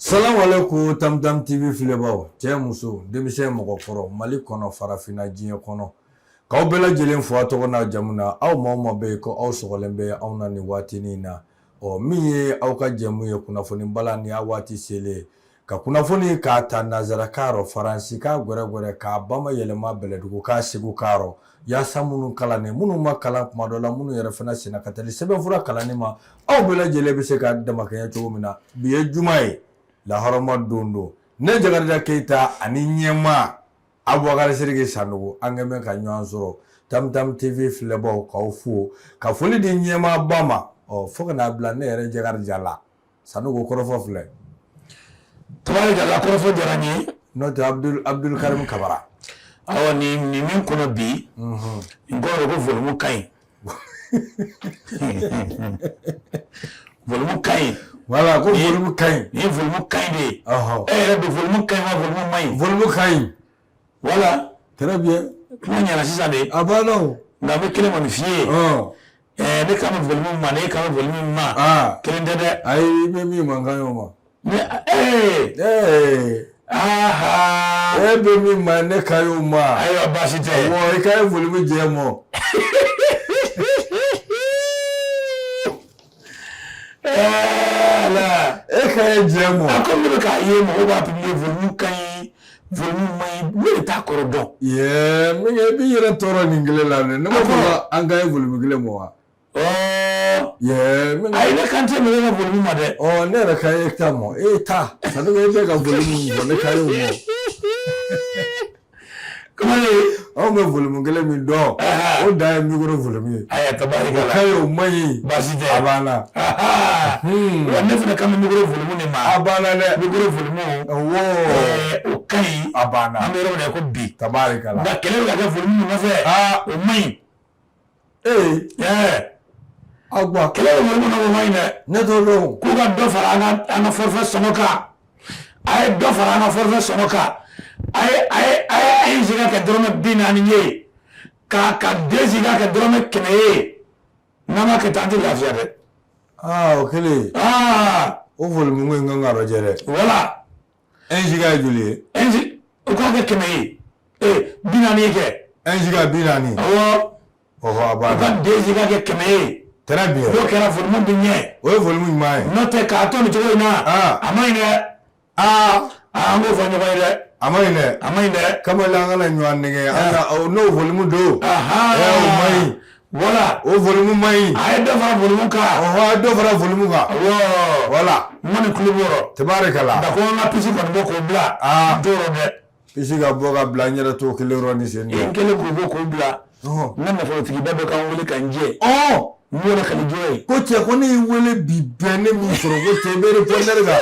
Salam alaikum Tamtam TV filɛbaw cɛ muso denmisɛn mɔgɔkɔrɔ Mali kɔnɔ farafinna diɲɛ kɔnɔ k'aw bɛɛ lajɛlen fo a tɔgɔ n'a jamu na aw maa o maa bɛ yen ko aw sɔgɔlen bɛ anw na nin waatinin na min ye aw ka jɛmu ye kunnafoni bala ni a waati selen ka kunnafoni k'a ta nanzarakan rɔ faransi k'a gwɛrɛgwɛrɛ k'a bamayɛlɛma bɛlɛdugu k'a segu k'a rɔ yaasa minnu kalannen minnu ma kalan kuma dɔ la minnu yɛrɛ fana senna ka teli sɛbɛnfura kalanni ma aw bɛɛ lajɛlen bɛ se ka damakɛɲɛ cogo min na bi ye juma ye laharama don ne Jakarija Keyita ani ɲɛmaa Abubakar Sidiki Sanogo an kɛ mɛn ka ɲɔgɔn sɔrɔ Tamtam TV filɛbaw k'aw fo ka foli di ɲɛmaaba ma fo ka n'a bila ne yɛrɛ Jakarija la Sanogo kɔrɔfɔ filɛ tabarikala kɔrɔfɔ diyara n ye n'o tɛ Abdul Karim Kabara awɔ nin min kɔnɔ bi n kɔrɔ ko volume ka ɲi volume ka ɲi voilà ko volume ka ɲi ni volume ka ɲi de yɛrɛ bɛ volume ka ɲi wa volume ma ɲi volume ka ɲi voilà très bien kuma ɲɛna sisan de a banna o nka n bɛ kelen kɔni f'i ye ne kan bɛ volume ma ne kan bɛ volume ma kelen tɛ dɛ ayi i bɛ min mankan ye o ma e bɛ min ma ne kan ye o ma ayiwa baasi tɛ awɔ i ka ye volume jɛ mɔ e ka ye jɛ mɔ a ko ne bɛ k'a ye mɔgɔw b'a publier volume ka ɲi volume ma ɲi ne de t'a kɔrɔ dɔn min kɛ i b'i yɛrɛ tɔɔrɔ nin kelen la dɛ ne ma fɔ an ka ye volume kelen mɔ wa ayi ne kan tɛ mɛlɛ ka volume ma dɛ ne yɛrɛ ka ye ta mɔ e ta Sanogo e bɛ ka volume mɔ ne ka ye o mɔ kamalen anw bɛ volume kelen min dɔn o dan ye micro volume ye tabarikala o ka ye o man ɲi baasi tɛ a banna wa ne fana kan bɛ micro volume de ma a banna dɛ micro volume o ka ɲi a banna an bɛ yɔrɔ min na ko bi tabarikala nka kɛlɛ bɛ ka kɛ volume min nɔfɛ o man ɲi aw gba kɛlɛ bɛ volume nɔfɛ o man ɲi dɛ ne t'o dɔn k'u ka dɔ fara an ka forfait sɔngɔ kan a ye dɔ fara an ka forfait sɔngɔ kan a ye sigi ka kɛ dɔrɔmɛ 40 ye ka den sigi ka kɛ dɔrɔmɛ 100 ye n'an ma kɛ tan an tɛ lafiya dɛ o kelen o volume ko in kan ka lajɛ dɛ voilà 1 giga ye joli ye o k'a kɛ 100 ye 40 ye kɛ 1 giga 40 awɔ a o banna ka den sigi ka kɛ 100 ye très bien n'o kɛra volume bɛ ɲɛ o ye volume ɲuman ye n'o tɛ k'a to nin cogo in na a ma ɲi dɛ an k'o fɔ ɲɔgɔn ye dɛ a ma ɲi dɛ a ma ɲi dɛ kamalen an kana ɲɔgɔn nɛgɛ n'o volume don o ma ɲi voilà o volume ma ɲi a ye dɔ fara volume kan a ye dɔ fara volume kan voilà n kɔni kulo b'o tabarikala da ko n ka pisi kɔni bɔ k'o bila n t'o rɔ dɛ pisi ka bɔ ka bila n yɛrɛ t'o kelen rɔ ni sen n kelen k'o bɔ k'o bila n ka nafolotigiba dɔ kan wele ka n jɛ n b'o la ka nin jɔ ye ko cɛ ko ne y'i wele bi bɛn ne min sɔrɔ ko cɛ i bɛ répondeur kan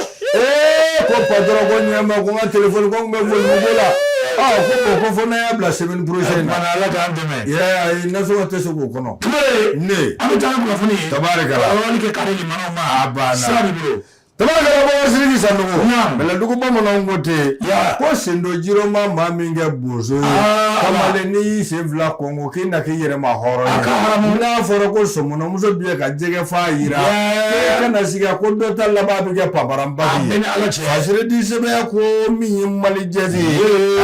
ko patron ko ɲɛma ko n ka téléphone ko n bɛ volume ko la ko fo n'a y'a bila semaine prochaine na ala k'an dɛmɛ ayi nasɔngɔ tɛ se k'o kɔnɔ ne an bɛ taa ni kunnafoni ye tabarikala wali kɛ kare limanaw ma a banna sira de bolo tabarikala Abubakar Sidiki Sanogo bɛlɛdugu bamananw ko ten ko sen dɔ jirɔma maa min kɛ bozo ye kamalen n'i y'i sen fila kɔngo k'i na k'i yɛrɛ ma hɔrɔn ye n'a fɔra ko sɔmɔnɔmuso bi ka jɛgɛ fa yira k'e kana sigi ko dɔ ta laban bɛ kɛ paparanbaki ye fasiri di sɛbɛya ko min ye malijɛti ye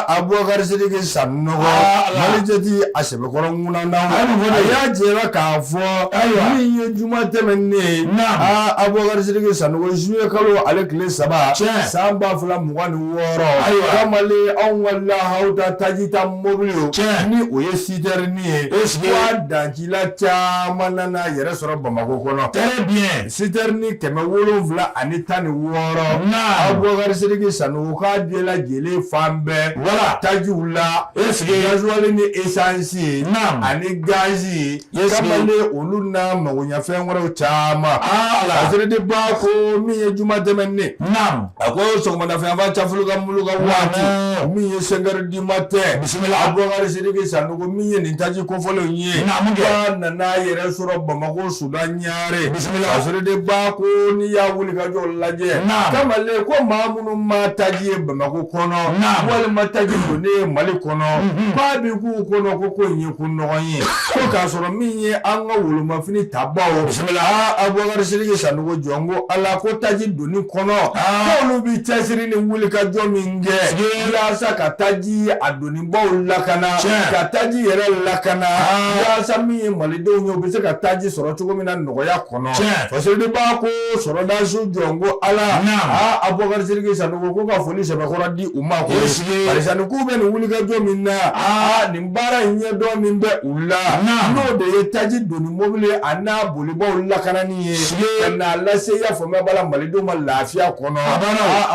Abubakar Sidiki Sanogo malijɛti a sɛbɛkɔrɔ ŋunanna a y'a jɛra k'a fɔ min ye juma tɛmɛnen ye Abubakar Sidiki Sanogo juillet kalo ale tile 3 san 2026 kamalen anw ka lahaw ta taji ta mobili ni o ye sitɛrini ye wa dancila caman nana yɛrɛ sɔrɔ Bamako kɔnɔ très bien sitɛrini 716 Abubakar Sidiki Sanogo k'a bɛɛ lajɛlen fan bɛɛ tajiw la gasoil ni essence ani gazi kamalen olu n'a magoɲɛfɛn wɛrɛw caman kasiri de ba ko min ye juma tɛmɛnen a ko sɔgɔmadafɛn fa cafulu ka mulu ka waati min ye 5 heures du matin Bismillah. Abubakar Sidiki Sanogo min ye nin taji kofɔlenw ye. Mun kɛ? Nana yɛrɛ sɔrɔ Bamako Sudan ɲare. Bismillah. Kasɔrɔ de ba ko n'i y'a wuli ka jɔ lajɛ. Kamalen ko maa minnu ma taji ye Bamako kɔnɔ. Walima taji don ne ye Mali kɔnɔ. K'a bi k'u kɔnɔ ko in ye ko nɔgɔn ye. Ko k'a sɔrɔ min ye an ka wolomafini tabaw. Bismillah. Abubakar Sidiki Sanogo jɔ n ko Ala ko taji donni kɔnɔ. K'olu bi cɛsiri ni wuli ka jɔ min kɛ. Yaasa ka taji a donnibaw lakana. Ka taji yɛrɛ lakana. Yaasa min ye Malidenw ye u bɛ se ka taji sɔrɔ cogo min na nɔgɔya kɔnɔ. Fasoden b'a ko sɔrɔdasiw jɔ n ko Ala. Abubakar Sidiki Sanogo ko ka foli sɛbɛkɔrɔ di u ma ko. Barisa nin k'u bɛ nin wuli ka jɔ min na. Nin baara in ɲɛdɔn min bɛ u la. N'o de ye taji donni mobili a n'a bolibaw lakanani ye. Ka n'a lase y'a faamuya b'a la Malidenw ma lafiya kɔnɔ.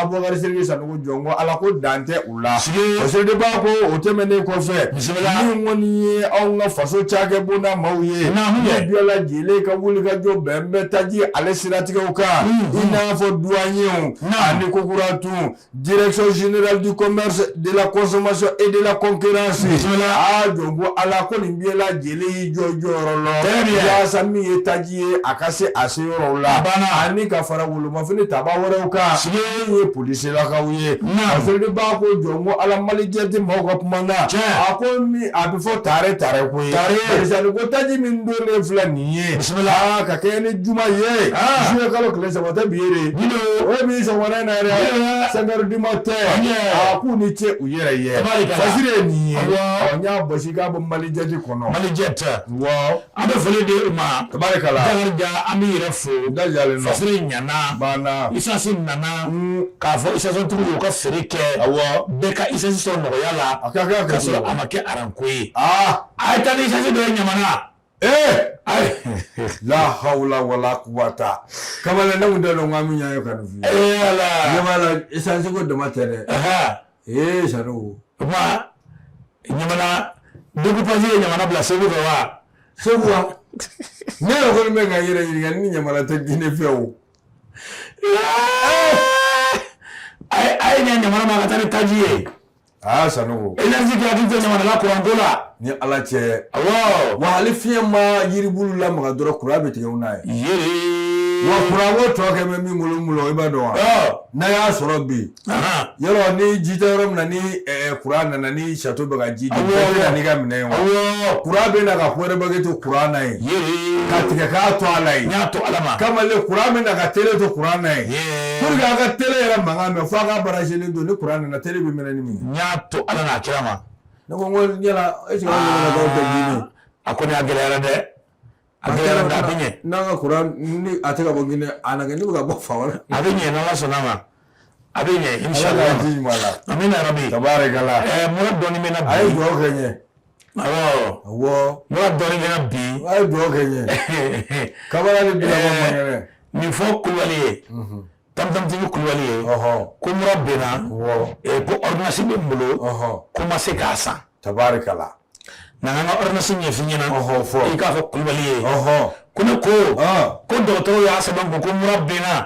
Abubakar Sidiki Sanogo jɔ n ko Ala ko dan tɛ u la. Fasoden b'a ko o tɛmɛnen kɔfɛ. Min kɔni ye anw ka faso cakɛbonda maaw ye. Ne bɛɛ lajɛlen ka wuli ka jɔ bɛn bɛ taji ale siratigɛw kan. I n'a fɔ douaniers ani Kokuratu, Direction Générale du Commerce, de la Consommation et de la Concurrence. Jɔ n ko Ala ko nin bɛɛ lajɛlen y'i jɔ jɔyɔrɔ la. Yaasa min ye taji ye a ka se a seyɔrɔw la. Ani ka fara wolomafini taba wɛrɛw kan. Min ye polisilakaw ye. Fasoden b'a ko jɔ n ko Ala Malijɛti maaw ka kuma na. A ko min a bɛ fɔ tare ko ye. Barisa nin ko taji min donnen filɛ nin ye. Ka kɛ ni juma ye. Juillet kalo tile 3 tɛ bi ye de. O ye min sɔgɔmada in na yɛrɛ. 5 heures du matin. K'u ni ce u yɛrɛ ye. Fasiri ye nin ye. N y'a basi k'a bɛ Malijɛti kɔnɔ. Malijɛti. An bɛ foli di u ma. Tabarikala. Dakarija an b'i yɛrɛ fo. Dajalen don. Fasiri ɲana. Banna. Isasi nana. K'a fɔ isasi tigiw y'u ka feere kɛ. Bɛɛ ka isasi sɔrɔ nɔgɔya la. A ka kɛ ka sɔrɔ a ma kɛ aranko ye. A ye taa ni isasi dɔ ye ɲamana. La hawla wala quwwata. Kamalen ne kun tɛ dɔn k'an bɛ ɲɔgɔn ye ka nin f'i ye. Ɲamana isasi ko dama tɛ dɛ. Sanogo. Ɲamana découpage ye ɲamana bila Segu fɛ wa? Segu wa? Ne yɛrɛ kɔni bɛ ka yɛrɛ ɲininka ni ɲamana tɛ Guinée fɛ o. A ye ɲamana ma ka taa ni taji ye. Sanogo. Énergie gratuite tɛ ɲamana la courant ko la. Ni Ala cɛ. Wa hali fiɲɛ ma yiribulu lamaga dɔrɔn courant bɛ tigɛ u n'a ye. Wa courant ko tɔ kɛ bɛ min bolo i b'a dɔn wa? N'a y'a sɔrɔ bi. Yɔrɔ ni ji tɛ yɔrɔ min na ni courant nana ni château bɛ ka ji di. Bɛɛ bɛ na n'i ka minɛn ye wa? Courant bɛ na ka ko wɛrɛ bɛ to courant na ye. Ka tigɛ k'a to ala ye. N y'a to ala ma. Kamalen courant bɛ na ka télé to courant na ye. Pour que a ka télé yɛrɛ mankan mɛn fo a ka brancher don ni courant nana télé bɛ minɛ ni min ye. N y'a to ala n'a kira ma. Ne ko n ko yala est-ce que an ɲɔgɔnna dɔw tɛ Guinée? A kɔni a gɛlɛyara dɛ. A gɛlɛyara dɛ a bɛ ɲɛ. N'an ka courant ni a tɛ ka bɔ Guinée a na kɛ ni bɛ ka bɔ fan wɛrɛ. A bɛ ɲɛ n'ala sɔnna ma. A bɛ ɲɛ inshallah. Ala k'a di ɲuman na. Amina rabi. Tabarikala. Mura dɔɔni bɛ na bi. A ye dugawu kɛ n ye. Mura dɔɔni bɛ na bi. A ye dugawu kɛ n ye. Kabala ni bilama man kɛnɛ. Nin fɔ Kulubali ye. Tamtigi Kulubali ye. Ko mura bɛnna. Ko ordonnance bɛ n bolo. Ko ma se k'a san. Tabarikala. N'an ka ordonnance ɲɛf'i ɲɛna. Fɔ. I k'a fɔ Kulubali ye. Ko ne ko dɔgɔtɔrɔw y'a sɛbɛn ko mura bɛnna.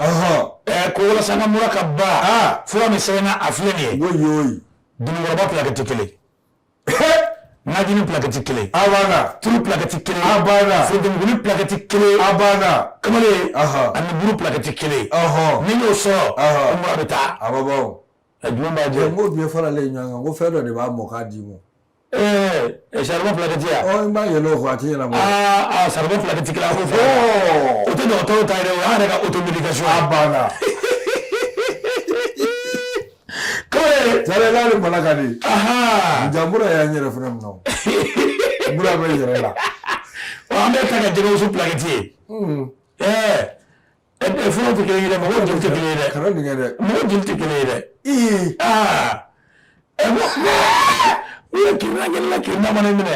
Ko walasa n ka mura ka ban. Fura min sɛbɛnna a filɛ nin ye. Dunukɔrɔba plaquette tɛ kelen. Najini plaquette tɛ kelen. Tulu plaquette tɛ kelen. Furudengunin plaquette tɛ kelen. Kamalen ani buru plaquette tɛ kelen. Ni y'o sɔrɔ ko mura bɛ taa. Jumɛn b'a jɛ? N ko bi faralen ɲɔgɔn kan ko fɛn dɔ de b'a mɔ k'a d'i ma. Charbon plaquette ya? N b'a yɛlɛ o kɔ a tɛ ɲɛnabɔ. Charbon plaquette kelen a ko fɔ. O tɛ dɔgɔtɔrɔw ta ye dɛ, o y'an yɛrɛ ka automédication. A banna. Sare n'ale mala ka di. Jamura y'an yɛrɛ fana minɛ o. Mura bɛ yɛrɛ la. An bɛ ta ka jɛgɛ wusu plaquette ye. Furaw tɛ kelen ye dɛ, mɔgɔw joli tɛ kelen ye dɛ. Kana dingɛ dɛ. Mɔgɔw joli tɛ kelen ye dɛ. U ye kirina kelen la kirina mana minɛ.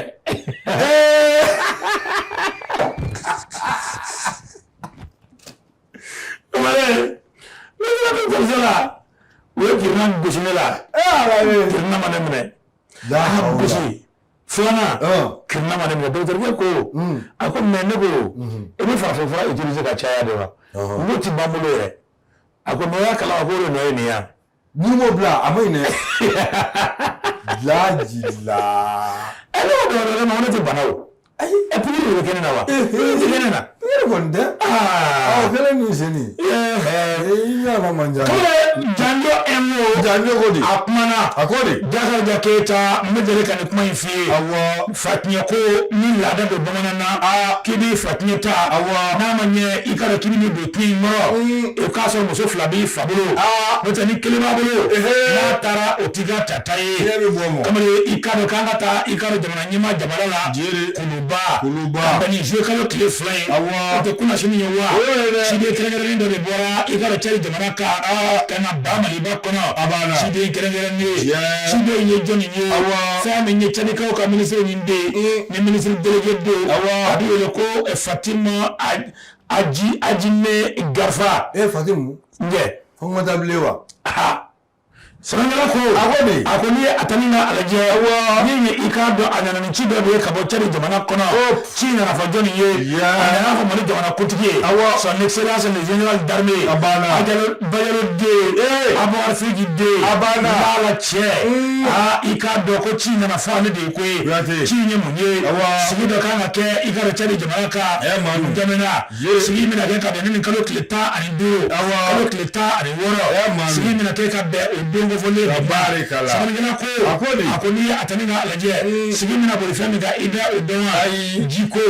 Kamalen, ne bɛ taa dɔgɔtɔrɔso la. U ye kirina gosi ne la. Kirina mana minɛ. A gosi. Filanan kirina mana minɛ. Dɔgɔtɔrɔkɛ ko a ko mais ne ko i bɛ farafin fura utiliser ka caya de wa? N ko ti ban bolo yɛrɛ. A ko mais o y'a kalama ko o de nɔ ye nin ye. N'i m'o bila a ma ɲi dɛ lajila ale y'o dɔn ma ne tɛ bana o ayi ɛ pikiri de bɛ kɛ ne na wa pikiri tɛ kɛ ne na pikiri kɔni tɛ ɔ kɛlen ni seni i ɲana man jan janjo mo janjo ko di a kumana a ko di Jakarija Keyita n bɛ deli ka nin kuma in f'i ye awɔ Fatiɲɛ ko ni laada don bamanan na k'i b'i Fatiɲɛ ta awɔ n'a ma ɲɛ i ka dɔn k'i bɛ nin don tu in kɔrɔ i k'a sɔrɔ muso fila b'i fa bolo n'o tɛ ni kelen b'a bolo n'a taara o t'i ka tata ye kamalen i k'a dɔn k'an ka taa i ka dɔn jamana ɲɛmaa jamana la kuluba ka bɛn ni zuwe kalo tile 2 ye o tɛ kunnasini ye wa siden kɛrɛnkɛrɛnnen dɔ de bɔra i ka dɔn cɛli jamana kan ka na ba Maliba kɔnɔ siden kɛrɛnkɛrɛnnen siden ye jɔnni ye fɛn min ye cɛnikaw ka minisiri nin den ni minisiri délégué den a bɛ wele ko Fatima Ajime Garfa Fatimu njɛ fo n ka taa bilen wa Sɛbɛnkɛla ko a ko n'i ye a ta ni ka lajɛ ni i k'a dɔn a nana ni ci dɔ de ye ka bɔ cɛli jamana kɔnɔ ci nana fɔ jɔnni ye a nana fɔ Mali jamana kuntigi ye son excellence le général d'armée Bayero den Aboubacar Figi den Bala cɛ i k'a dɔn ko ci nana fɔ ale de ye koyi ci ye mun ye sigi dɔ kan ka kɛ i ka dɔn cɛli jamana kan jamana sigi bɛna kɛ ka bɛn ni kalo tile 15 kalo tile 16 sigi bɛna kɛ ka bɛn o don fɔlen Sɛbɛnkɛla ko a ko n'i ye a ta ni ka lajɛ sigi mina boli fɛn min kan i bɛ o dɔn wa jiko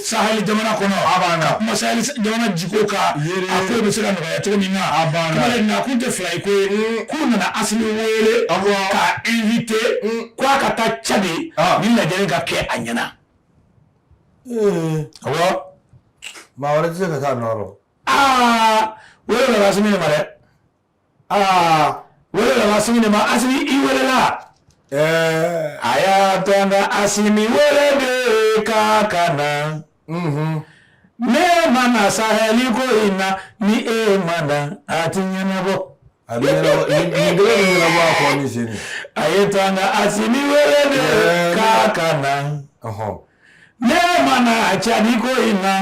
Sahel jamana kɔnɔ ka kuma Sahel jamana jiko kan a ko bɛ se ka nɔgɔya cogo min na kamalen na kun tɛ fila ye ko k'u nana Asimi wele k'a invité k'a ka taa Cadi ni lajɛli ka kɛ a ɲɛna awɔ maa wɛrɛ tɛ se ka taa nɔrɔ wele nana Asimi de ma dɛ wele la Asimi de ma Asimi i wele la a y'a to an ka Asimi wele de ka kana ne mana Saheli ko in na ni e mana a ti ɲɛnabɔ a bɛ ɲɛnabɔ nin kelen de ɲɛnabɔ a kɔ ni sini a ye to an ka Asimi wele de ka kana ne mana Cadi ko in na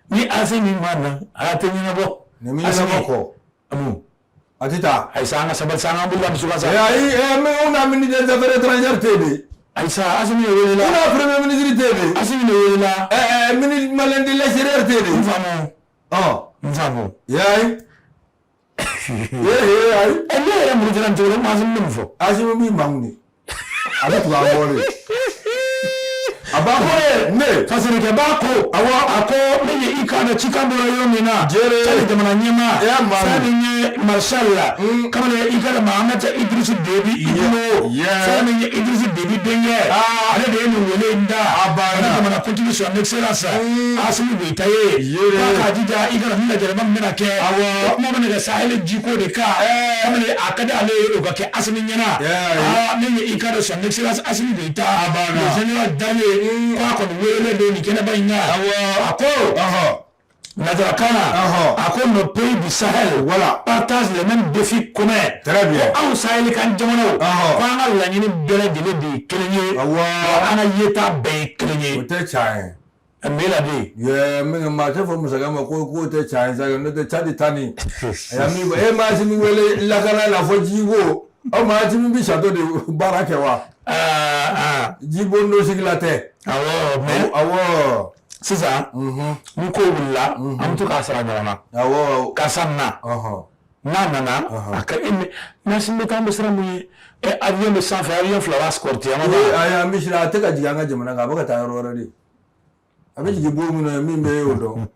ni Asimi mana a ti ɲɛnabɔ nin mi ɲɛnabɔ kɔ a tɛ taa Ayisa an ka sabali sa an ka boli ka misi ka sa mais on a ministre des affaires étrangères tɛ de Ayisa Asimi de wele la on a premier ministre tɛ de Asimi de wele la ministre malien de l'extérieur tɛ de n faamu n faamu yayi ayi ne yɛrɛ muru jala cogo la ma Asimi bɛ mun fɔ Asimi b'i mangu de a bɛ tugu an kɔ de a b'a fɔ ne fasirikɛba ko awɔ a ko ne ye i kan dɔn cikan bɔra yɔrɔ min na cɛli jamana ɲɛmaa fɛn min ye marshal la kamalen i ka dɔn Mahamata Idrisi Debi Itno fɛn min ye Idrisi Debi denkɛ ale de ye nin wele in da ale jamana kuntigi son excellence Asimi Goyita ye k'a k'a jija i ka dɔn ni lajɛrɛba min bɛna kɛ o kuma bɛna kɛ Sahel jiko de kan kamalen a ka di ale ye o ka kɛ Asimi ɲɛna ne ye i ka dɔn son excellence Asimi Goyita le général d'armée k'a kɔni wele don nin kɛnɛba in na a ko nanzarakan na a ko nos pays du Sahel partagent les mêmes défis communs ko anw Sahel kan jamanaw ko an ka laɲini bɛɛ lajɛlen de ye kelen ye an ka yeta bɛɛ ye kelen ye o tɛ tiɲɛ ye mais la de min maa tɛ fɔ masakɛ ma ko k'o tɛ tiɲɛ ye sa n'o tɛ Cadi ta nin e ma Asimi wele lakana la fɔ jiko aw ma Asimi bi château de baara kɛ wa jibondo sigila tɛ awɔ mais awɔ sisan ni ko wulila an bɛ to k'a sara ɲɔgɔn na awɔ karisa na n'a nana a ka Asimi bɛ taa an bɛ siran mun ye avion bɛ sanfɛ avion fila b'a escorter ayi an bɛ siran a tɛ ka jigin an ka jamana kan a bɛ ka taa yɔrɔ wɛrɛ de a bɛ jigin bon min na min bɛ y'o dɔn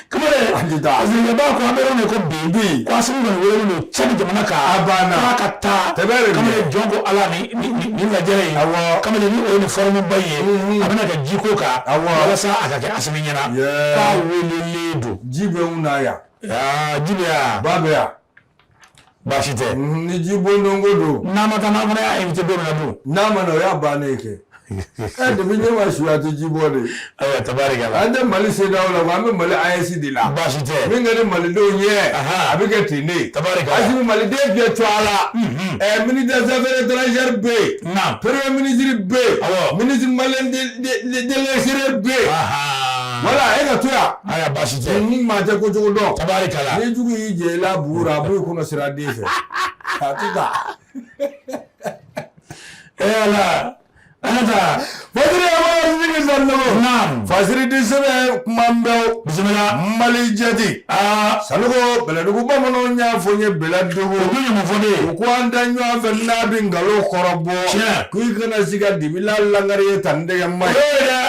kamalen fasirikɛba ko an bɛ yɔrɔ min ko bi ko Asimi kɔni wele don Cadi jamana kan a banna k'a ka taa kamalen jɔn ko Ala ni lajɛrɛ in kamalen ni o ye nin forme ba ye a bɛna kɛ jiko kan walasa a ka kɛ Asimi ɲɛna k'a welelen don ji bɛ mun na yan ji bɛ yan ba bɛ yan baasi tɛ ni ji bondon ko don n'a ma taa n'a fana y'a invité don min na dun n'a ma na o y'a bannen kɛ depuis ne ma suya tɛ ji bɔ de ayiwa tabarikala an tɛ Mali CEDEAO la an bɛ Mali AES de la baasi tɛ min ka di malidenw ɲɛ a bɛ kɛ ten de tabarikala Asimi maliden bɛɛ to a la ministre des affaires étrangères bɛ yen premier ministre bɛ yen ministre malien de l'extérieur bɛ yen wala e ka to yan aya baasi tɛ ni maa tɛ kocogo dɔn tabarikala ni jugu y'i jɛ i la bugu la a b'u kɔnɔ sira den fɛ Atuta. Ela. Anata. Fajiri ama sigi sanno. Naam. Fajiri disebe kumambe. Bismillah. Mali jadi. Salugo beladugu bamono nya fonye beladugu. Ogunye mufode. Ko anda nya fe nabi ngalo korobo. Kuyi kana siga dibila langari tande yamma.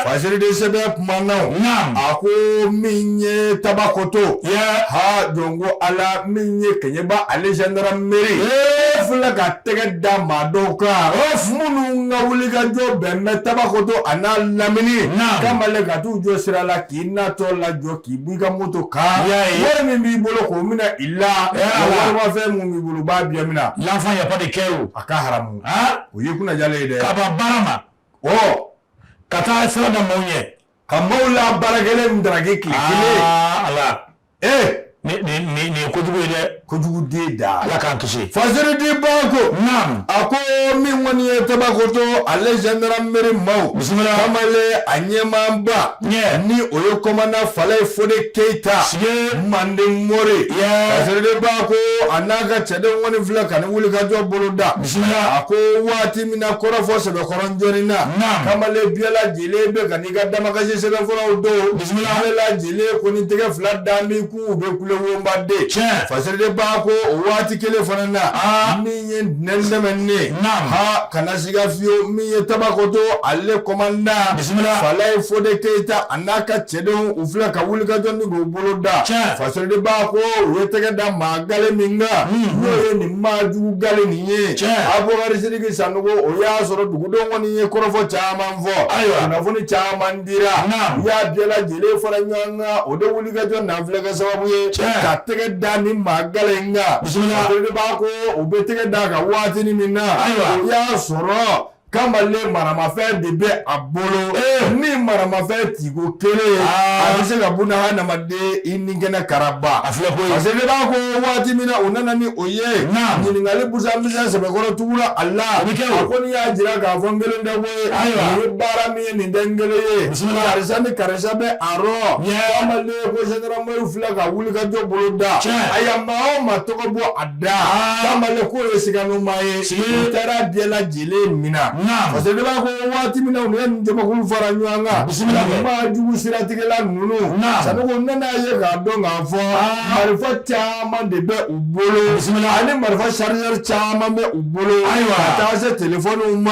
Fajiri disebe kumana. Naam. Ako minye tabakoto. Ha jongo ala minye kenyeba Alexandra Mary. Fula ka tege da madoka. Munu ngawuli ka jo bemme tabakoto ana lamini. Kamale ka tu jo sirala kina to la jo kibuga moto ka. Wari min b'i bolo ko mina illa. Wari ma fɛn mun b'i bolo b'a biya mina. L'enfant y a pas de kɛw. A ka haramu. O y'i kunna jalen ye dɛ. Ka ban baara ma. Ka taa sira da maaw ɲɛ. Ka maaw la baarakɛlen min daraki tile kelen. Ala. Nin ye kojugu ye dɛ. Kojugu den da. Ala k'an kisi. Fajiri di banko. Naam. A ko min kɔni ye tabakoto Alexandra Mary maaw. Bisimila. Kamale a ɲɛmaaba. Ni o ye komanda Falaye Fode Keita. Manden More. Fajiri di banko a n'a ka cɛden kɔni filɛ ka ni wulikajɔ bolo da. Bisimila. A ko waati min na kɔrɔfɔ sɛbɛkɔrɔ jɔnni na. Kamale bɛɛ lajɛlen bɛ ka n'i ka damakasi sɛbɛnfuraw don. Bisimila. Bɛɛ lajɛlen ko ni tɛgɛ fila da min k'u bɛ kule wonba den. Fajiri b'a ko o waati kelen fana na min ye nɛnɛmɛ ha kana siga fiyewu min ye tabakoto ale komanda Falaye Fode Keita a n'a ka cɛdenw u filɛ ka wulikajɔ ni k'u bolo da. Fajiri b'a ko u ye tɛgɛ da maa gale min kan n'o ye nin maa jugu gale nin ye. Abubakari Sidiki Sanogo o y'a sɔrɔ dugudenw kɔni ye kɔrɔfɔ caman fɔ. Kunnafoni caman dira. U y'a bɛɛ lajɛlen fara ɲɔgɔn kan o de wulikajɔ nanfilɛ kɛ sababu ye ka tɛgɛ da ni maa gale in kan. Fajiri b'a ko u bɛ tɛgɛ da ka waati min na o y'a sɔrɔ Kamale maramafɛn de bɛ a bolo. Ni maramafɛn tiko kelen a bɛ se ka buna hadamaden i ni kɛnɛ karaba. Fajiri b'a ko waati min na u nana ni o ye ɲininkali busan busan sɛbɛkɔrɔ tugura a la. A ko ni y'a jira k'a fɔ n kelen tɛ ko ye nin ye baara min ye nin tɛ n kelen ye. Karisa ni karisa bɛ a rɔ. Kamale ko Général Mori filɛ ka wulikajɔ bolo da. A ya maa o maa tɔgɔ bɔ a da. Kamale ko ye siganuma ye. U taara bɛɛ lajɛlen minɛ. Fajiri b'a ko waati min na u ye nin jamakulu fara ɲɔgɔn kan. Maa jugu siratigɛla ninnu. Sanogo nana ye k'a dɔn k'a fɔ marifa caman de bɛ u bolo. Ani marifa chargeur caman bɛ u bolo. Ka taa se telefɔniw ma.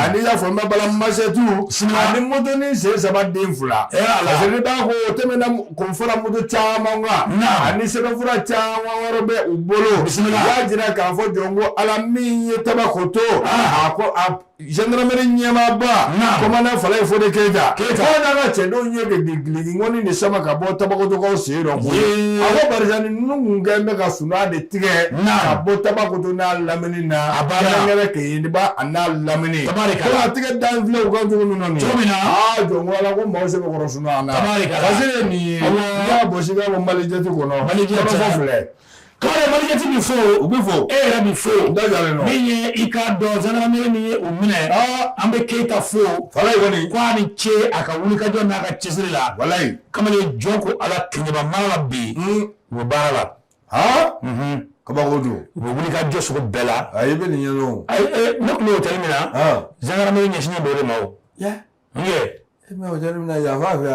Ani y'a fɔ n bɛ bala masɛtu. Ani motoni sen 3 den 2. Fajiri b'a ko o tɛmɛna kun fɔra moto caman kan. Ani sɛbɛnfura caman wɛrɛ bɛ u bolo. U y'a jira k'a fɔ jɔn ko ala min ye tabakoto. A ko Général Mary ɲɛmaaba komanda Falaye Fode Keita k'a n'a ka cɛdenw ye giligi ŋɔni de sama ka bɔ tabakotokaw sen dɔ koyi. A ko barisa ni ninnu kun kɛn bɛ ka suna de tigɛ ka bɔ tabakoto n'a lamini na kɛrɛnkɛrɛn Keyeneba a n'a lamini ko a tigɛ dan filɛ u kan cogo min na nin ye jɔn ko ala ko maaw sɛbɛkɔrɔ suna a na Fajiri ye nin ye n'i y'a bɔsi k'a bɔ Malijɛti kɔnɔ kɔrɔfɔ filɛ. Kare Malijɛti bi fo u bɛ fo e yɛrɛ bi fo min ye i ka dɔn Général Mary min ye u minɛ an bɛ Keita fo Falaye kɔni ko a ni ce a ka wulikajɔ n'a ka cɛsiri la Kamalen jɔn ko ala Keɲeba mara la bi u bɛ baara la kabako don u bɛ wulikajɔ sugu bɛɛ la i bɛ nin ɲɛdɔn ne tun bɛ hôtel min na Général Mary ɲɛsinnen dɔ de ma o mais hôtel min na yafa fɛ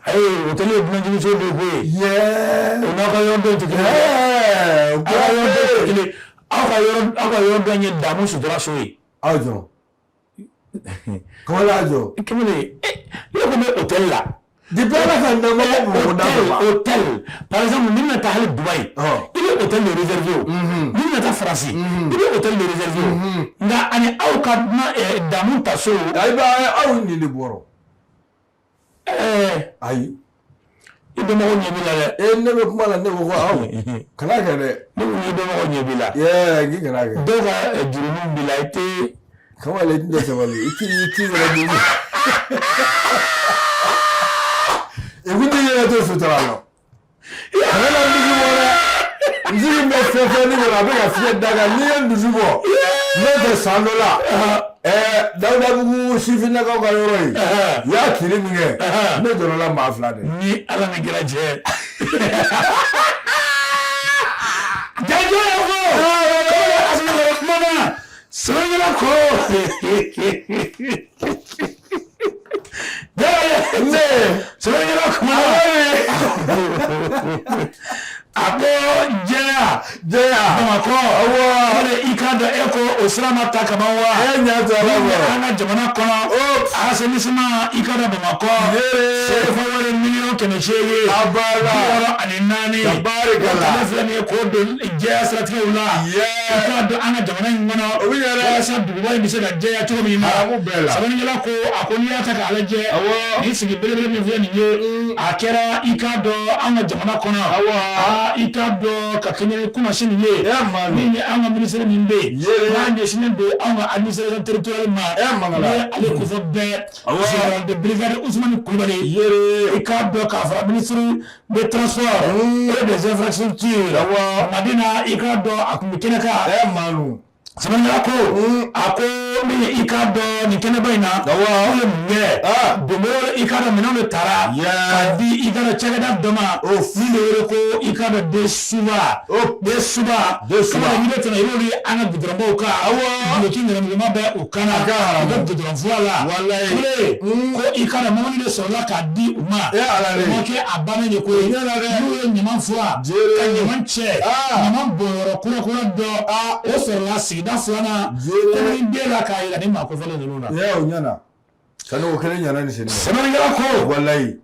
ayi hôtel ye dunanjigiso de ko ye o n'aw ka yɔrɔ dɔn tɛ kelen aw ka yɔrɔ dɔn ye Damu sutura so ye aw jɔ comment la jɔ Kamalen ne ko bɛ hôtel la depuis ala ka ɲɛmɔgɔ hôtel par exemple ni bɛna taa hali Dubaï i bɛ hôtel de réservé o ni bɛna taa Faransi i bɛ hôtel de réservé o nka ani aw ka Damu ta so ayi aw nin de bɔrɔ ayi i dɔnbagaw ɲɛ b'i la dɛ ne bɛ kuma la ne ko aw kana kɛ dɛ ne ko i dɔnbagaw ɲɛ b'i la k'i kana kɛ dɔw ka jurumu b'i la i tɛ Kamalen i tɛ sabali i ti yɛrɛ dun i kun tɛ yɛrɛ to sutura la kana na dusu bɔ dɛ nsigi bɛ fɛn fɛn ni kɔnɔ a bɛ ka fiɲɛ da kan n'i ye dusu bɔ n'o tɛ san dɔ la Dawudabugu sifinnakaw ka yɔrɔ ye u y'a kiri min kɛ ne dɔrɔla maa 2 de ni ala ni kira cɛ Abo Jaya Bamako wale ikada eko osrama takamawa ana jamana kono asenisima ikada Bamako sefa wale million keneshege abala aninani tabarikala ko do Jaya strategy ikada ana jamana ngono wasa dubai miseda Jaya to mi sabani la ko akoni ataka alaje ni sigi belebele mi vya ni akera ikado ana jamana kono ikado kakene kuma shini ye ni anga ministre nimbe na shini be anga administration territorial ma ale ko fobbe général de brigade Ousmane Coulibaly ikado ka fra ministre de transport et des infrastructures madina ikado akumikena ka sabani ako mi ikado ni kene baina ole mwe domoro ikado minone tara kadi ikado chagada doma ni lere ko ikado de suba kama ni tena iroli ana gudrambo ka ni kinga ni mabe ukana ga gudram wallahi ko ikado moni de sola kadi uma mo ke abana ni ko ni nyama fura ka nyama che nyama boro kura do o sola sida fulana ko bela ka ila ni mako fala nuna nyana sanu ko nyana ni sene sabani ko wallahi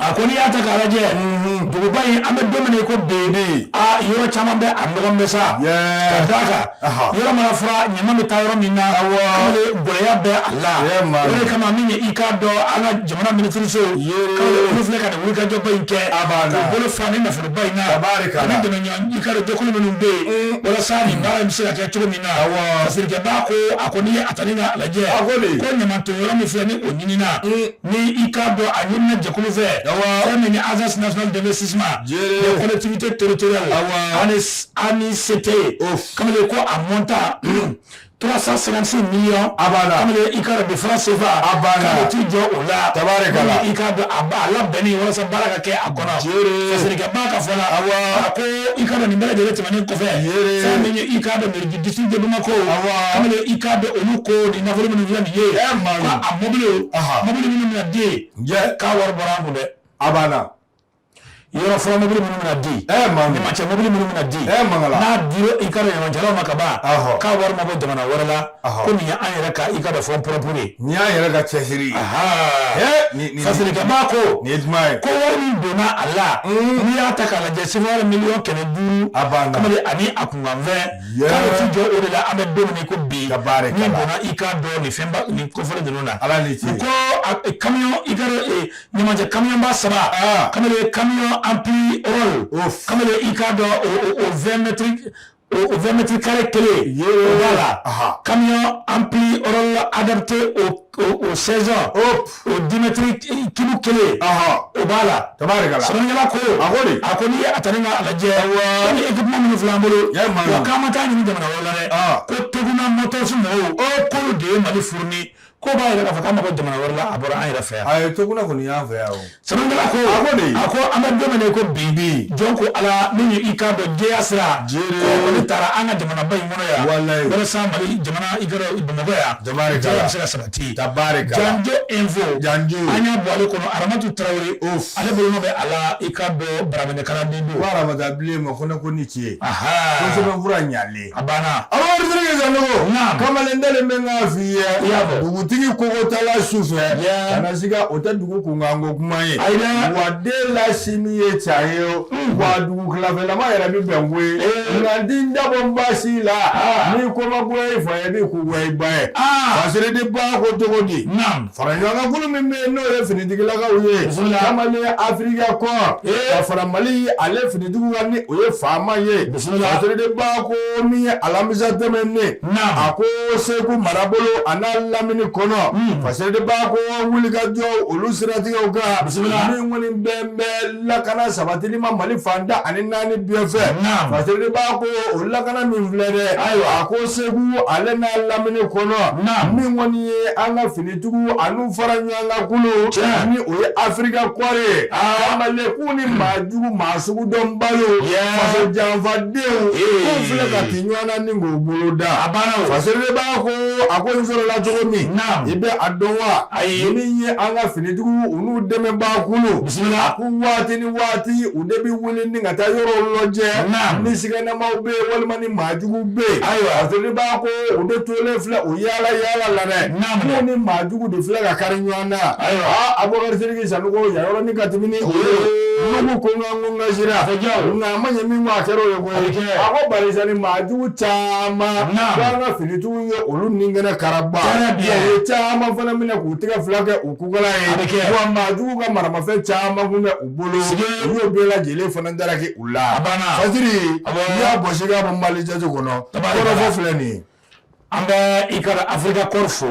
akoni ata karaje dubai ame domine ko bebe yoro chama be andogon besa kadaka yoro mala fra nyama me tayoro minna ale boya be allah yoro kama minye ikado ala jamana ministry so yoro rufle ka de wika joba inke abana bolo fani na furu bayina tabaraka na de nyon ikado de kulu minumbe wala sani ngara misira ka chugo minna fasirke ba ko akoni atanina alaje ko nyama to yoro mi fani onyinina ni ikado anyina jekulu fe ni agence nationale d'investissement des collectivités territoriales ANICT comme le quoi à montant 356 millions comme le ikara de France CFA comme tu dis là tabarakala ikara ala beni wala sa baraka ke akona c'est que baka fala ko ikara ni mbele de temane ko fe ça menye ikara de district de Bamako comme le ikara de Oluko di na volume ni ye a mobile ni na di ka war borangu de abana yoro fo mobile mun na di ni ma cha mobile mun na di na diro ikara ya manjala makaba ka war mo bo jamana warala ko ni ayira ka ikara fo propre ni ayira ka chesiri ni fasili ka bako ni ejmai ko wani dona Allah ni ataka la jesi wala million kene duru kama le ani akunga ve ka ti jo o de la abe do ni ko bi ni dona ikado ni femba ni ko fole de nona ala ni ko camion ikara ni manja camion ba saba kama le camion ampli rôle comme le ikado au 20 mètres carrés clé voilà camion ampli rôle adapté au 16 ans au 10 mètres kilo clé voilà tabarakala sonela ko akoni atanina alaje ni équipement ni flambolo ya kama tani ni jamana wala ko toguna moto sumo ko de mali fourni ko ba ila fa kama ko jamana wala abora ay rafa ay toguna ko ni ya fa yawo sonela ko ako amado mene ko bibi jonko ala ni ikado je asra ko ni tara anga jamana bay mono ya wallahi wala sa mali jamana igaro ibumogo ya tabarakala sira sabati tabarakala janjo info anya boale ko aramatu traoré ale bolo be ala ikado bramene karandindo wara madabile mo ko ni tie ko so be fura nyale abana awar dirige zanogo kama lendele menga fiye tigi kogo tala sufe kana siga otadugu kungango kumaye wadela simiye chayo wadugu klavela ma era bi bengwe ngandi ndabo mbasi la ni koma kwa ifa yebi kugwa ibae fasire de ba ko togodi faranyanga kulu meme no le finidigila ka uye kama le Afrika ko afara mali ale finidigu ngani uye fama ye fasire de ba ko mi alamisa temene ako seku marabolo analamini kɔnɔ fasɛri de b'a ko wuli ka jɔ olu siratigɛw kan min kɔni bɛn lakana sabatili ma Mali fan 14 bɛɛ fɛ fasɛri de b'a ko o lakana min filɛ dɛ a ko Segu ale n'a lamini kɔnɔ min kɔni ye an ka finitigiw anu fara ɲɔgɔn kan kulu ni o ye Afrika kɔri amale k'u ni maajugu maa sugu dɔn balo faso janfadenw k'u filɛ ka ti ɲɔgɔn na ni k'u bolo da fasɛri de b'a ko a ko in sɔrɔla cogo min i bɛ a dɔn wa min ye an ka finitigiw unu dɛmɛbaa kulu a ko waati ni waati u de bi wuli ni ka taa yɔrɔw lɔjɛ ni sigɛnɛmaw bɛ yen walima ni maajugu bɛ yen fasɛri de b'a ko u de tolen filɛ o yaala la dɛ n'u ni maajugu de filɛ ka kari ɲɔgɔn na Abubakar Sidiki Sanogo yayɔrɔ ni ka tɛmɛ ni o ye nugu ko ŋa sira nka a ma ɲɛ min kɔ a kɛra o ye koyi a ko barisa ni maajugu caman k'an ka finitigiw ye olu ni kɛnɛ karaba u ye caman fana minɛ k'u tɛgɛ fila kɛ u kukala ye wa maajugu ka maramafɛn caman kun bɛ u bolo u y'o bɛɛ lajɛlen fana daraki u la fasiri n'i y'a bɔsi k'a bɔ Mali jate kɔnɔ kɔrɔfɔ filɛ nin ye an bɛ i ka Afrika kɔri fo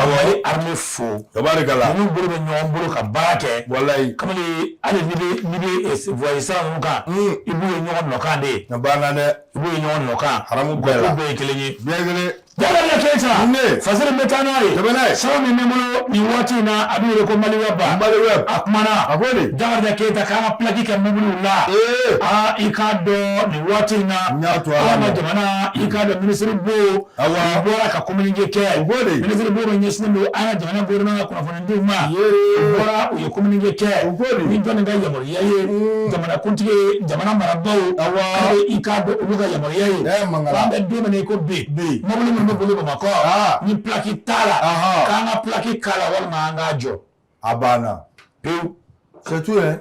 awɔ armée fo tabarikala ninnu bolo bɛ ɲɔgɔn bolo ka baara kɛ walayi kamalen hali n'i bɛ voyage sira ninnu kan i b'u ye ɲɔgɔn nɔkan de ye na banna dɛ i b'u ye ɲɔgɔn nɔkan haramu bɛɛ la bɛɛ ye kelen ye bɛɛ kelen Jabariya Keyita fasɛri bɛ taa n'a ye sɛbɛn min bɛ bolo nin waati in na a bɛ wele ko Mali Web a kumana a ko de Jabariya Keyita k'an ka pilaki kɛ mobiliw la i k'a dɔn nin waati in na Ala ka jamana i k'a dɔn minisiri bo bɔra ka communiqué kɛ minisiri bo bɛ ɲɛsinnen don an ka jamana gouvernement ka kunnafonidiw ma u bɔra u ye communiqué kɛ ni jɔnni ka yamaruya ye jamanakuntigi jamana marabaaw i k'a dɔn olu ka yamaruya ye an bɛ don min na i ko bi mobili bɛ bolo Bamakɔ ni pilaki t'a la k'an ka pilaki k'a la walima an k'a jɔ a banna pewu c'est tout hein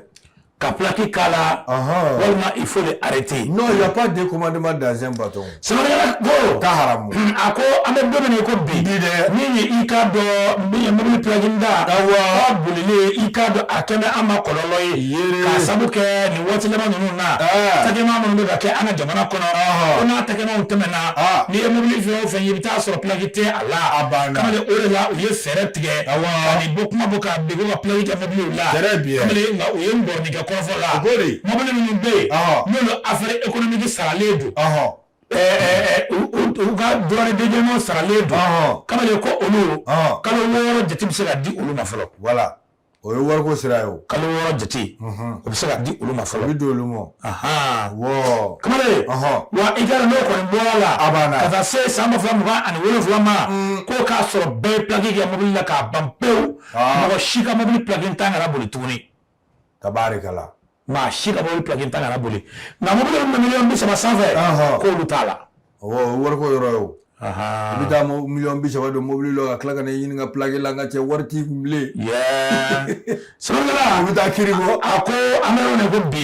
ka pilaki k'a la walima il faut les arrêter non il y a pas de commandement dans un bâton sɛbɛnnikɛla ko t'a haramu a ko an bɛ don min na i ko bi min ye i k'a dɔn min ye mobili pilaki da k'a bolilen i k'a dɔn a kɛ bɛ an ma kɔlɔlɔ ye k'a sabu kɛ nin waati laban ninnu na tɛgɛma minnu bɛ ka kɛ an ka jamana kɔnɔ ko n'a tɛgɛmaw tɛmɛna n'i ye mobili fɛn o fɛn ye i bɛ taa sɔrɔ pilaki tɛ a la kamalen o de la u ye fɛɛrɛ tigɛ ka nin bɔ kuma bɔ k'a dege ka pilaki kɛ mobiliw la kamalen nka u ye n bɔrɔni kɛ kɔrɔfɔ la mobili minnu bɛ yen n'olu affaire économique saralen don u ka droit de déjeuner saralen don kamalen ko olu kalo 6 jate bɛ se ka di olu ma fɔlɔ voilà o ye wariko sira ye o kalo 6 jate o bɛ se ka di olu ma fɔlɔ o bɛ di olu ma wow kamalen wa i ka n'o kɔni bɔra la ka taa se san 2027 ma ko k'a sɔrɔ bɛɛ ye pilaki kɛ mobili la k'a ban pewu mɔgɔ si ka mobili pilaki tan kana boli tuguni tabarikala maa si ka mobili pilaki tan kana boli nka mobili min bɛ 30 sanfɛ k'olu t'a la wariko yɔrɔ ye o i bɛ taa $30,000 don mobili la ka tila ka na ɲini ka pilaki la n ka cɛ wari t'i kun bilen sɛbɛnkɛla u bɛ taa kiri bɔ a ko an bɛ yɔrɔ min ko bi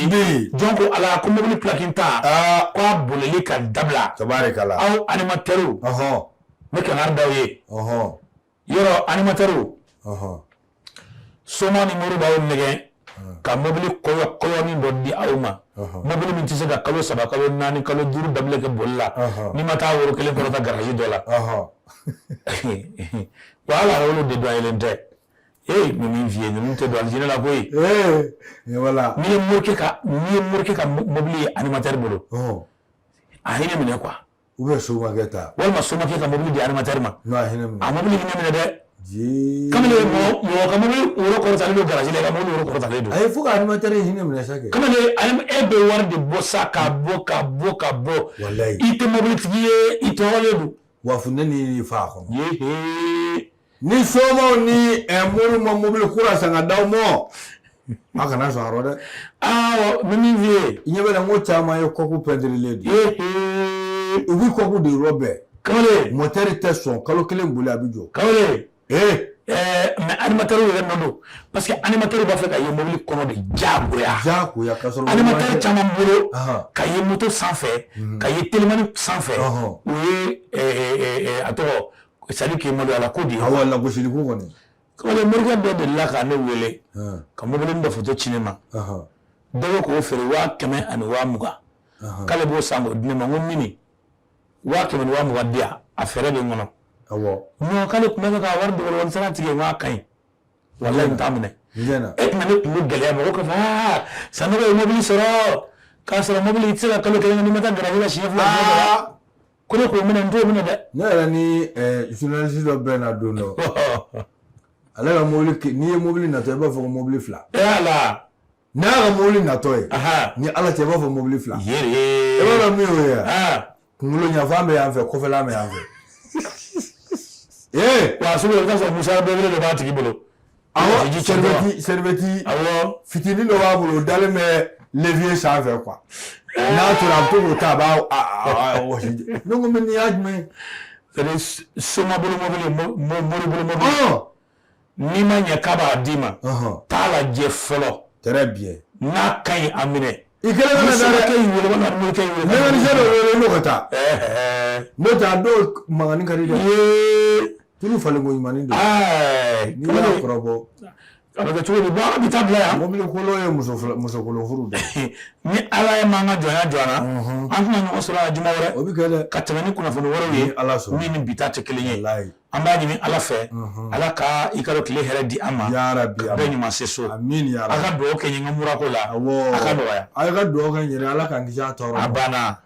jɔn ko ala ko mobili pilaki ta k'a bolili ka dabila tabarikala aw animateurs n bɛ kankari d'aw ye yɔrɔ animateurs soma ni mori b'aw nɛgɛ ka mobili kɔyɔnin dɔ di aw ma mobili min tɛ se ka kalo 3 kalo 4 kalo 5 dabila kɛ boli la n'i ma taa woro kelen kɔrɔta garaji dɔ la wa ala olu de dɔnyɛlen tɛ min f'i ye ninnu tɛ don alijinɛ la koyi n'i ye morikɛ ka mobili ye animateur bolo a hinɛ minɛ quoi ou bien somakɛ ta walima somakɛ ka mobili di animateur ma a mobili hinɛ minɛ dɛ kamalen mɔgɔ ka mobili woro kɔrɔtalen don garaji la i ka mobili woro kɔrɔtalen don a ye fo ka animateur hinɛ minɛ sa kɛ kamalen e bɛ wari de bɔ sa ka bɔ i tɛ mobili tigi ye i tɔɔrɔlen don wa funtɛni ni fa a kɔnɔ ni somaw ni mori ma mobili kura san ka d'aw ma a kana sɔn a rɔ dɛ min f'i ye i ɲɛ bɛ na n ko caman ye kɔku pɛntirilen de u bɛ kɔku de yɔrɔ bɛɛ kamalen moteur tɛ sɔn kalo 1 boli a bɛ jɔ kamalen mais animateur yɛrɛ nɔ don parce que animateur b'a fɛ ka ye mobili kɔnɔ de jagoya ka sɔrɔ animateur caman bolo ka ye moto sanfɛ ka ye télémani sanfɛ o ye a tɔgɔ c'est à dire que maloya ko de ye awɔ lagosili ko kɔni kamalen morikɛ dɔ delila ka ne wele ka mobili dɔ photo ci ne ma dɔ bɛ k'o feere 100 ani 20 k'ale b'o san k'o di ne ma n ko mini 100 ni 20 di yan a fɛɛrɛ bɛ n kɔnɔ awɔ non k'ale tun bɛ fɛ ka wari dogo wari sara tigɛ wa kaɲi walayi n t'a minɛ e tuma ne tun bɛ gɛlɛya mɔgɔ ka fɔ Sanogo ye mobili sɔrɔ k'a sɔrɔ mobili i tɛ se ka kalo kelen ni ma taa garaji la siɲɛ fila ko ne k'o minɛ n t'o minɛ dɛ ne yɛrɛ ni journaliste dɔ bɛn na don dɔ ale ka mobili n'i ye mobili natɔ i b'a fɔ ko mobili fila ala n'a ka mobili natɔ ye ni ala cɛ i b'a fɔ mobili fila i b'a dɔn min y'o ye kunkolo ɲafan bɛ yan fɛ kɔfɛla bɛ yan fɛ wa sugu i bɛ taa sɔrɔ Musa belebele de b'a tigi bolo awɔ serviette fitinin dɔ b'a bolo o dalen bɛ levier sanfɛ quoi n'a tora a bɛ to k'o ta a b'a wɔsi ne ko mais nin y'a jumɛn c'est soma bolo mobili n'i ma ɲɛ k'a b'a d'i ma t'a lajɛ fɔlɔ très bien n'a ka ɲi a minɛ i kɛlen ka na dɛ kɛ in wele walima numukɛ in wele mécanicien dɔ wele n'o ka taa n'o tɛ a dɔw mankanni ka di dɛ tulu falen ko ɲumanin don n'i y'a kɔrɔbɔ a bɛ kɛ cogo di bɔn a bɛ taa bila yan mobili kolon ye muso kolon furu de ni ala ye m'an ka jɔnya jɔ an na an tɛna ɲɔgɔn sɔrɔ a juma wɛrɛ o bɛ kɛ dɛ ka tɛmɛ ni kunnafoni wɛrɛw ye ala sɔrɔ min ni bi ta tɛ kelen ye walayi an b'a ɲini ala fɛ ala ka i ka dɔn tile hɛrɛ di an ma yarabi bɛɛ ɲuman se so amin yarabi a ka dugawu kɛ n ye n ka murako la awɔ a ka nɔgɔya a ka dugawu kɛ n yɛrɛ ala k'an kisi a tɔɔrɔ a banna